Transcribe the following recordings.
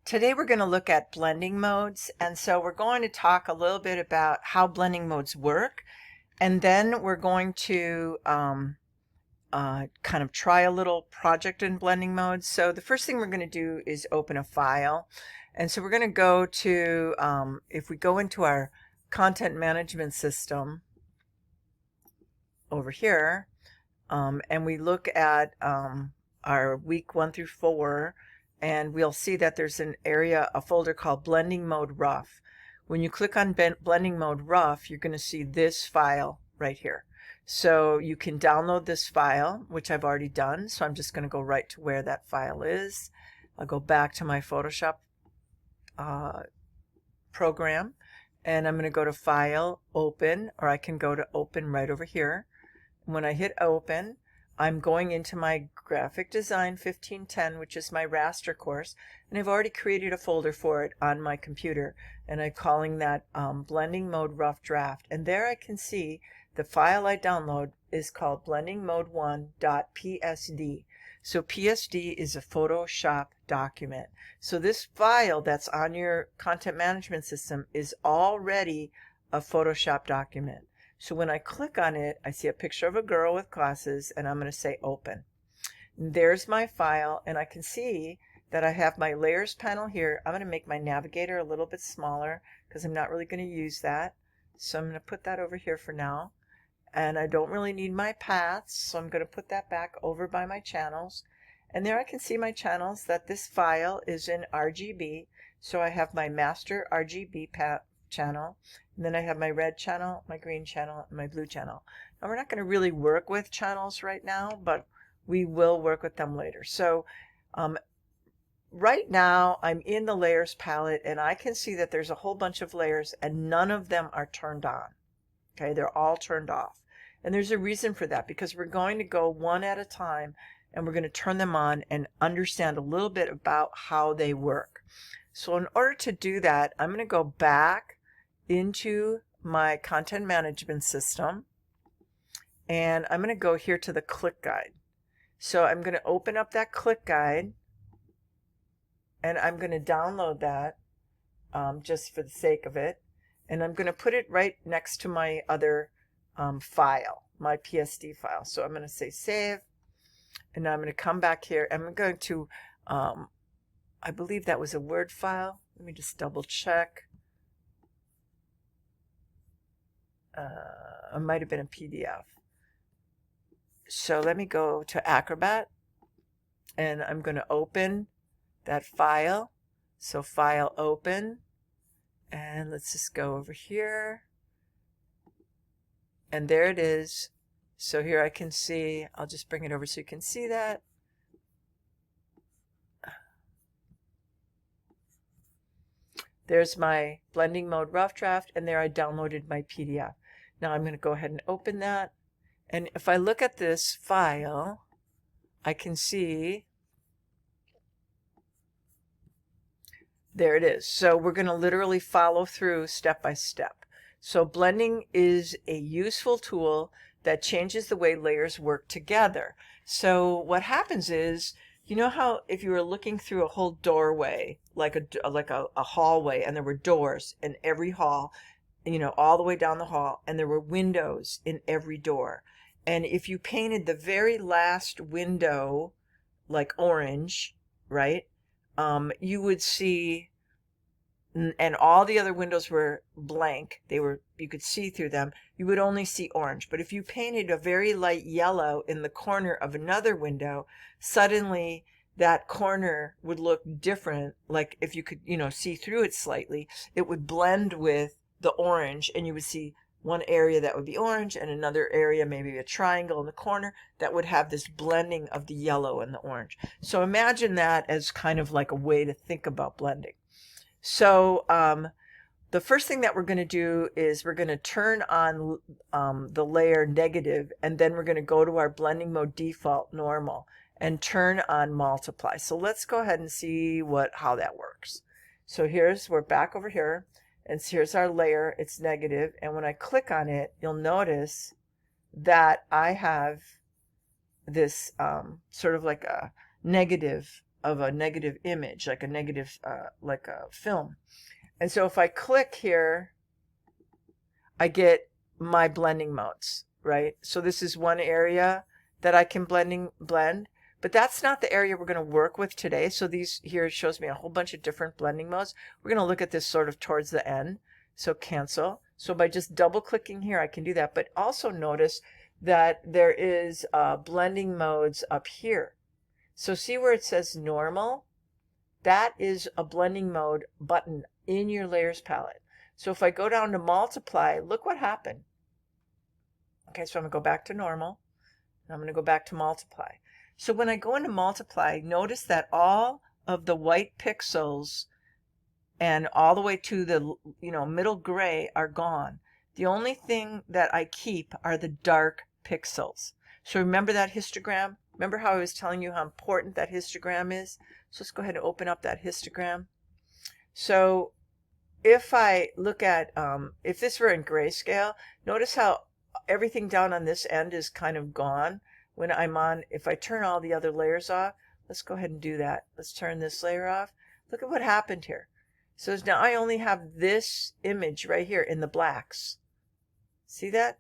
Today we're going to look at blending modes, and so we're going to talk a little bit about how blending modes work, and then we're going to kind of try a little project in blending modes. So the first thing we're going to do is open a file, and so we're going to go to, if we go into our content management system over here, and we look at our week 1 through 4, and we'll see that there's an area, a folder called Blending Mode Rough. When you click on Blending Mode Rough, you're going to see this file right here. So you can download this file, which I've already done. So I'm just going to go right to where that file is. I'll go back to my Photoshop program, and I'm going to go to File, Open, or I can go to Open right over here. When I hit Open, I'm going into my Graphic Design 1510, which is my raster course, and I've already created a folder for it on my computer, and I'm calling that Blending Mode Rough Draft. And there I can see the file I download is called blendingmode1.psd. So PSD is a Photoshop document. So this file that's on your content management system is already a Photoshop document. So when I click on it, I see a picture of a girl with glasses, and I'm going to say open. And there's my file, and I can see that I have my layers panel here. I'm going to make my navigator a little bit smaller because I'm not really going to use that. So I'm going to put that over here for now. And I don't really need my paths, so I'm going to put that back over by my channels. And there I can see my channels, that this file is in RGB. So I have my master RGB channel, and then I have my red channel, my green channel, and my blue channel. Now we're not going to really work with channels right now, but we will work with them later. So right now I'm in the layers palette, and I can see that there's a whole bunch of layers and none of them are turned on. Okay, they're all turned off. And there's a reason for that, because we're going to go one at a time and we're going to turn them on and understand a little bit about how they work. So in order to do that, I'm going to go back into my content management system, and I'm going to go here to the click guide. So I'm going to open up that click guide, and I'm going to download that just for the sake of it, and I'm going to put it right next to my other file, my PSD file. So I'm going to say save, and now I'm going to come back here, and I'm going to I believe that was a Word file. Let me just double check. It might have been a PDF. So let me go to Acrobat, and I'm going to open that file. So File, Open, and let's just go over here, and there it is. So here I can see, I'll just bring it over so you can see that. There's my Blending Mode Rough Draft, and there I downloaded my PDF. Now I'm going to go ahead and open that, and if I look at this file, I can see there it is. So we're going to literally follow through step by step. So blending is a useful tool that changes the way layers work together. So what happens is, you know how if you were looking through a whole doorway, like a hallway, and there were doors in every hall, you know, all the way down the hall, and there were windows in every door. And if you painted the very last window like orange, right, you would see, and all the other windows were blank, you could see through them, you would only see orange. But if you painted a very light yellow in the corner of another window, suddenly that corner would look different. Like if you could, you know, see through it slightly, it would blend with the orange, and you would see one area that would be orange and another area, maybe a triangle in the corner, that would have this blending of the yellow and the orange. So imagine that as kind of like a way to think about blending. So the first thing that we're going to do is we're going to turn on the layer negative, and then we're going to go to our blending mode default normal and turn on multiply. So let's go ahead and see how that works. So we're back over here, and here's our layer. It's negative, and when I click on it, you'll notice that I have this sort of like a negative a negative image, like a negative, like a film. And so if I click here, I get my blending modes, right? So this is one area that I can blend, but that's not the area we're going to work with today. So these here shows me a whole bunch of different blending modes. We're going to look at this sort of towards the end. So cancel. So by just double clicking here, I can do that. But also notice that there is blending modes up here. So see where it says normal? That is a blending mode button in your layers palette. So if I go down to multiply, look what happened. Okay, so I'm going to go back to normal. And I'm going to go back to multiply. So when I go into multiply, notice that all of the white pixels and all the way to the middle gray are gone. The only thing that I keep are the dark pixels. So remember that histogram? Remember how I was telling you how important that histogram is? So let's go ahead and open up that histogram. So if I look at, if this were in grayscale, notice how everything down on this end is kind of gone when I'm on. If I turn all the other layers off, let's go ahead and do that. Let's turn this layer off. Look at what happened here. So now I only have this image right here in the blacks. See that?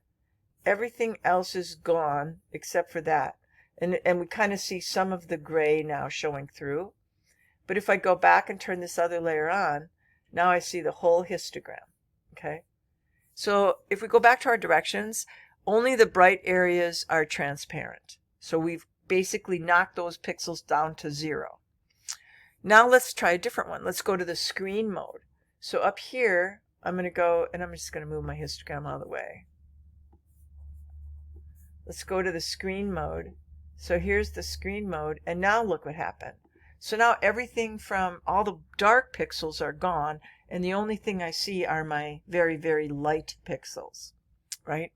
Everything else is gone except for that. And we kind of see some of the gray now showing through. But if I go back and turn this other layer on, now I see the whole histogram. Okay? So if we go back to our directions, only the bright areas are transparent. So we've basically knocked those pixels down to 0. Now let's try a different one. Let's go to the screen mode. So up here, I'm going to go, and I'm just going to move my histogram out of the way. Let's go to the screen mode. So here's the screen mode, and now look what happened. So now everything from all the dark pixels are gone, and the only thing I see are my very, very light pixels, right?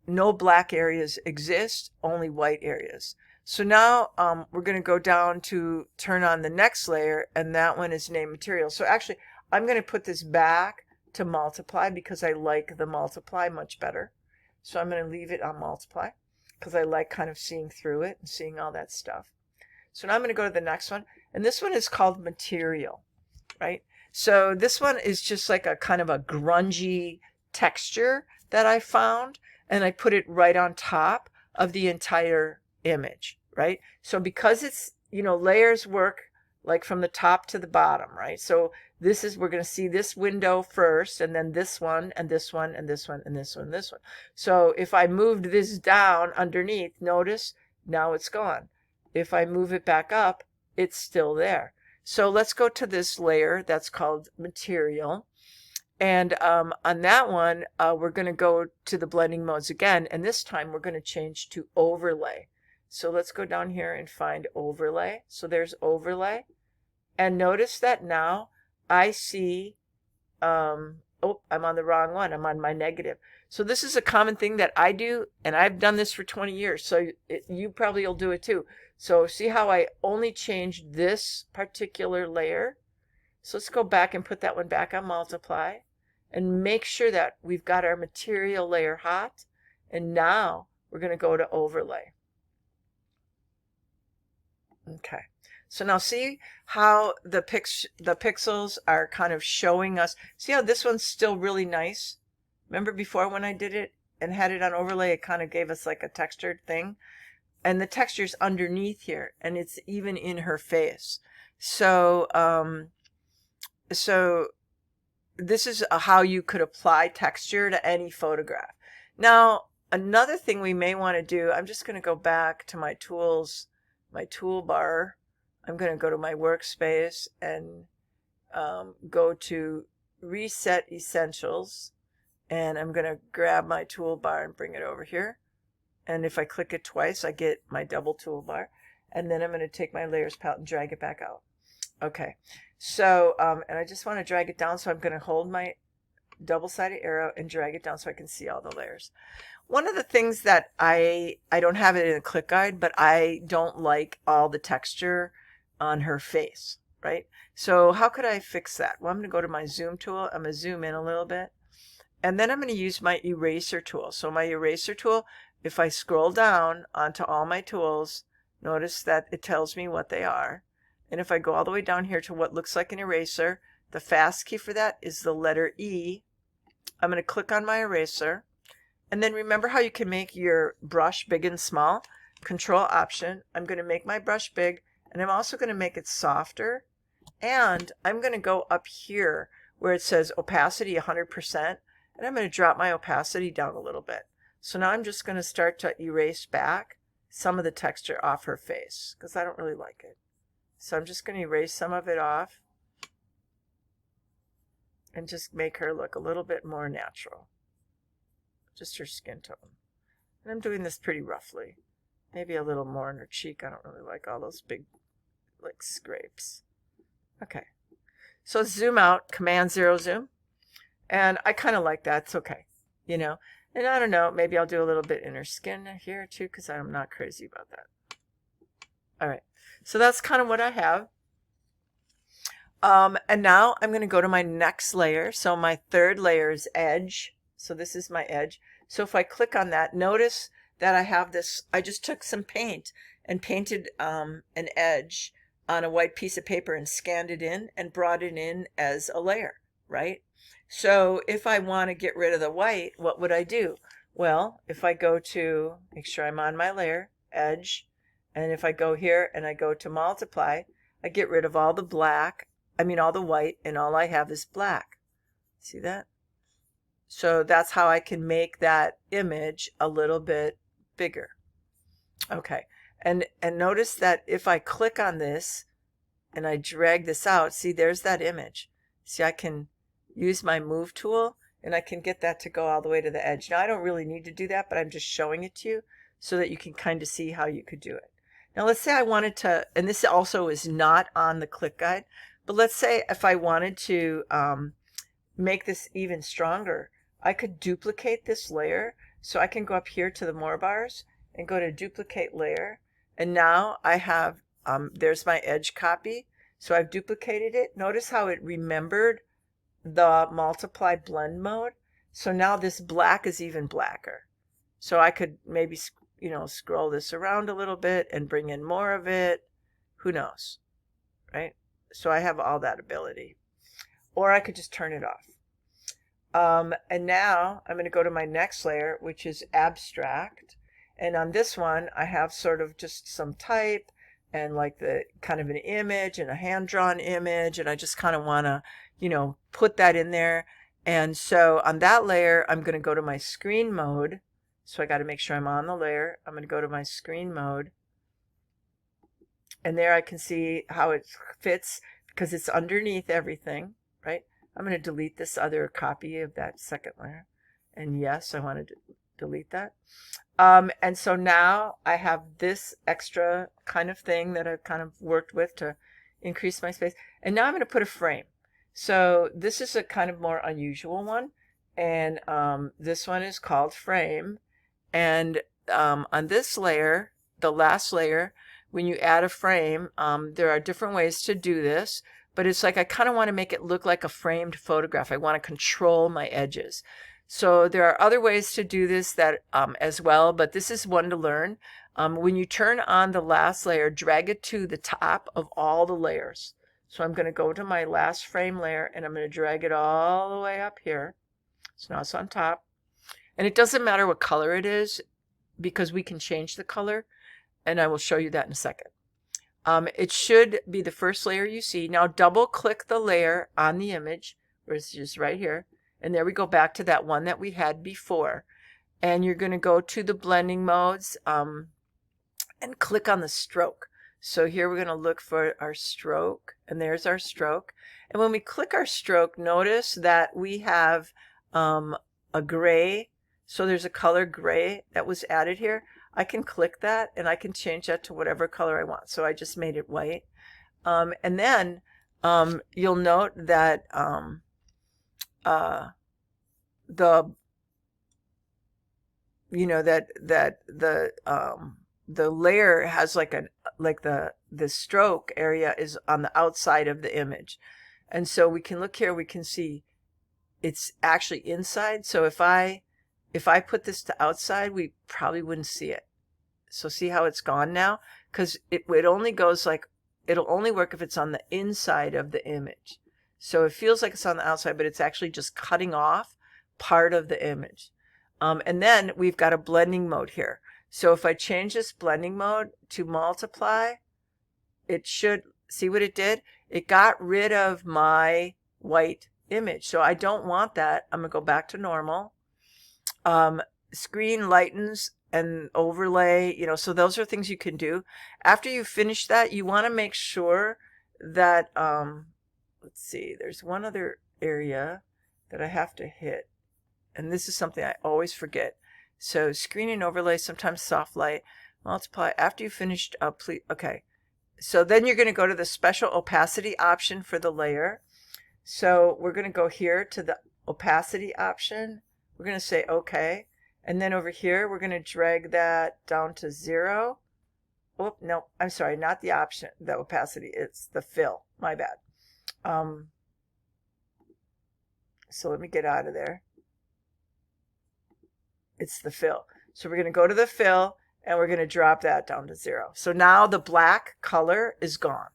No black areas exist, only white areas. So now we're going to go down to turn on the next layer, and that one is name material. So actually, I'm going to put this back to multiply because I like the multiply much better. So I'm going to leave it on multiply because I like kind of seeing through it and seeing all that stuff. So now I'm going to go to the next one, and this one is called material, right? So this one is just like a kind of a grungy texture that I found, and I put it right on top of the entire image, right? So because it's, layers work like from the top to the bottom, right? So this is, we're going to see this window first, and then this one, and this one, and this one, and this one, and this one. So if I moved this down underneath, notice now it's gone. If I move it back up, it's still there. So let's go to this layer that's called material. And on that one, we're going to go to the blending modes again, and this time we're going to change to overlay. So let's go down here and find overlay. So there's overlay. And notice that now I see, oh, I'm on the wrong one. I'm on my negative. So this is a common thing that I do, and I've done this for 20 years. So you probably will do it too. So see how I only changed this particular layer? So let's go back and put that one back on multiply and make sure that we've got our material layer hot. And now we're going to go to overlay. Okay. So now see how the pixels are kind of showing us. See how this one's still really nice? Remember before when I did it and had it on overlay, it kind of gave us like a textured thing. And the texture's underneath here, and it's even in her face. So, this is how you could apply texture to any photograph. Now, another thing we may want to do, I'm just going to go back to my tools, my toolbar. I'm going to go to my workspace and go to Reset Essentials, and I'm going to grab my toolbar and bring it over here. And if I click it twice, I get my double toolbar. And then I'm going to take my layers palette and drag it back out. Okay, so, and I just want to drag it down, so I'm going to hold my double-sided arrow and drag it down so I can see all the layers. One of the things that I don't have it in a click guide, but I don't like all the texture on her face, right? So how could I fix that? Well, I'm going to go to my zoom tool. I'm going to zoom in a little bit. And then I'm going to use my eraser tool. So my eraser tool, if I scroll down onto all my tools, notice that it tells me what they are. And if I go all the way down here to what looks like an eraser, the fast key for that is the letter E. I'm going to click on my eraser. And then remember how you can make your brush big and small? Control Option. I'm going to make my brush big, and I'm also going to make it softer. And I'm going to go up here where it says opacity 100%, and I'm going to drop my opacity down a little bit. So now I'm just going to start to erase back some of the texture off her face because I don't really like it. So I'm just going to erase some of it off and just make her look a little bit more natural. Just her skin tone. And I'm doing this pretty roughly. Maybe a little more in her cheek. I don't really like all those big like scrapes. Okay. So zoom out, Command-0 zoom. And I kind of like that. It's okay. You know. And I don't know, maybe I'll do a little bit in her skin here too because I'm not crazy about that. All right. So that's kind of what I have. And now I'm going to go to my next layer. So my third layer is edge. So this is my edge. So if I click on that, notice that I have this, I just took some paint and painted an edge on a white piece of paper and scanned it in and brought it in as a layer, right? So if I want to get rid of the white, what would I do? Well, if I go to, make sure I'm on my layer, edge, and if I go here and I go to multiply, I get rid of all the black, all the white, and all I have is black. See that? So that's how I can make that image a little bit bigger. Okay, and notice that if I click on this and I drag this out, see there's that image. See, I can use my move tool and I can get that to go all the way to the edge. Now I don't really need to do that, but I'm just showing it to you so that you can kind of see how you could do it. Now let's say I wanted to, and this also is not on the click guide, but let's say if I wanted to make this even stronger, I could duplicate this layer. So I can go up here to the more bars and go to duplicate layer. And now I have, there's my edge copy. So I've duplicated it. Notice how it remembered the multiply blend mode. So now this black is even blacker. So I could maybe, scroll this around a little bit and bring in more of it. Who knows, right? So I have all that ability. Or I could just turn it off. And now I'm going to go to my next layer, which is abstract. And on this one, I have sort of just some type and like the kind of an image and a hand-drawn image. And I just kind of want to, put that in there. And so on that layer, I'm going to go to my screen mode. So I got to make sure I'm on the layer. I'm going to go to my screen mode. And there I can see how it fits because it's underneath everything, right? I'm going to delete this other copy of that second layer. And yes, I want to delete that. And so now I have this extra kind of thing that I've kind of worked with to increase my space. And now I'm going to put a frame. So this is a kind of more unusual one. And this one is called frame. And on this layer, the last layer, when you add a frame, there are different ways to do this. But it's like I kind of want to make it look like a framed photograph. I want to control my edges. So there are other ways to do this that as well, but this is one to learn. When you turn on the last layer, drag it to the top of all the layers. So I'm going to go to my last frame layer and I'm going to drag it all the way up here. So now it's on top. And it doesn't matter what color it is because we can change the color. And I will show you that in a second. It should be the first layer you see. Now double click the layer on the image, where it's just right here. And there we go back to that one that we had before. And you're going to go to the blending modes and click on the stroke. So here we're going to look for our stroke. And there's our stroke. And when we click our stroke, notice that we have a gray. So there's a color gray that was added here. I can click that and I can change that to whatever color I want. So I just made it white. And then you'll note that the layer has the stroke area is on the outside of the image. And so we can look here, we can see it's actually inside. So if I put this to outside, we probably wouldn't see it. So see how it's gone now? Because it only goes like, it'll only work if it's on the inside of the image. So it feels like it's on the outside, but it's actually just cutting off part of the image. And then we've got a blending mode here. So if I change this blending mode to multiply, it should, see what it did? It got rid of my white image. So I don't want that. I'm going to go back to normal. Screen lightens and overlay, you know, so those are things you can do. After you finish that, you want to make sure that, let's see, there's one other area that I have to hit. And this is something I always forget. So screen and overlay, sometimes soft light, multiply. After you finished, please, okay. So then you're going to go to the special opacity option for the layer. So we're going to go here to the opacity option. We're going to say okay. And then over here, we're going to drag that down to 0. Oh, no, I'm sorry, not the option, the opacity. It's the fill. My bad. So let me get out of there. It's the fill. So we're going to go to the fill and we're going to drop that down to 0. So now the black color is gone.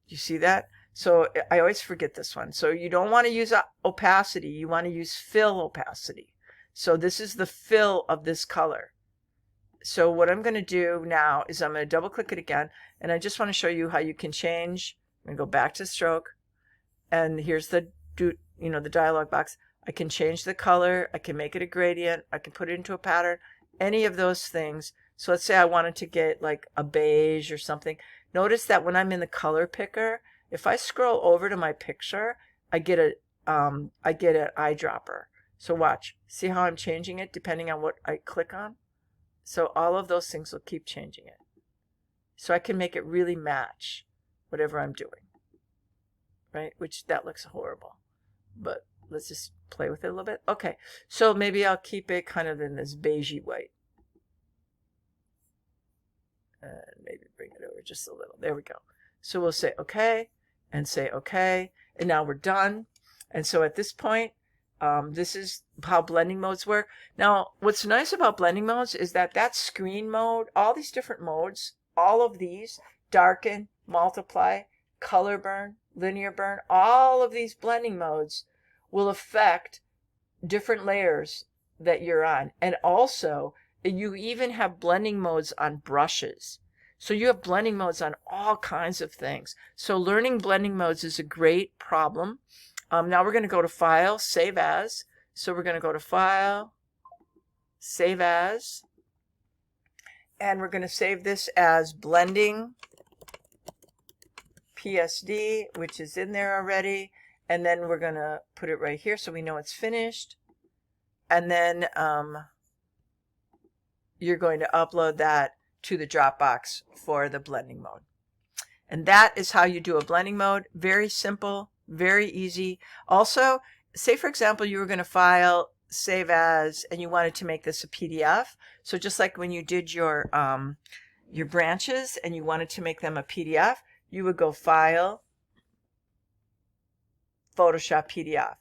Do you see that? So I always forget this one. So you don't want to use opacity. You want to use fill opacity. So this is the fill of this color. So what I'm going to do now is I'm going to double click it again. And I just want to show you how you can change. I'm going to go back to stroke. And here's the, the dialog box. I can change the color, I can make it a gradient, I can put it into a pattern, any of those things. So let's say I wanted to get like a beige or something. Notice that when I'm in the color picker, if I scroll over to my picture, I get an eyedropper. So watch, see how I'm changing it depending on what I click on? So all of those things will keep changing it. So I can make it really match whatever I'm doing, right? Which that looks horrible, but let's just play with it a little bit. Okay, so maybe I'll keep it kind of in this beigey white. And maybe bring it over just a little. There we go. So we'll say okay, and say okay, and now we're done. And so at this point, this is how blending modes work. Now, what's nice about blending modes is that that screen mode, all these different modes, all of these, darken, multiply, color burn, linear burn, all of these blending modes will affect different layers that you're on. And also, you even have blending modes on brushes. So you have blending modes on all kinds of things. So learning blending modes is a great problem. Now we're going to go to File, Save As. So we're going to go to File, Save As. And we're going to save this as Blending PSD, which is in there already. And then we're going to put it right here so we know it's finished. And then you're going to upload that to the Dropbox for the blending mode. And that is how you do a blending mode. Very simple, very easy. Also, say for example, you were going to file, save as, and you wanted to make this a PDF. So just like when you did your branches and you wanted to make them a PDF, you would go File, Photoshop PDF,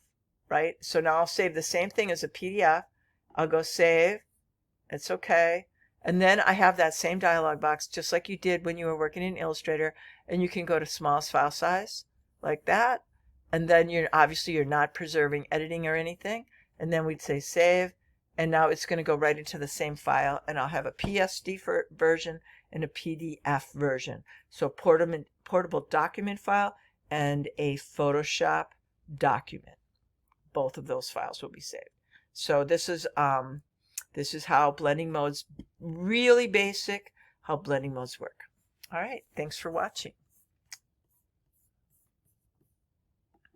right? So now I'll save the same thing as a PDF. I'll go save. It's okay. And then I have that same dialog box just like you did when you were working in Illustrator, and you can go to smallest file size like that. And then obviously you're not preserving editing or anything. And then we'd say save. And now it's going to go right into the same file, and I'll have a PSD version and a PDF version. So portable document file and a Photoshop document. Both of those files will be saved. So this is how blending modes, really basic, how blending modes work. All right, thanks for watching.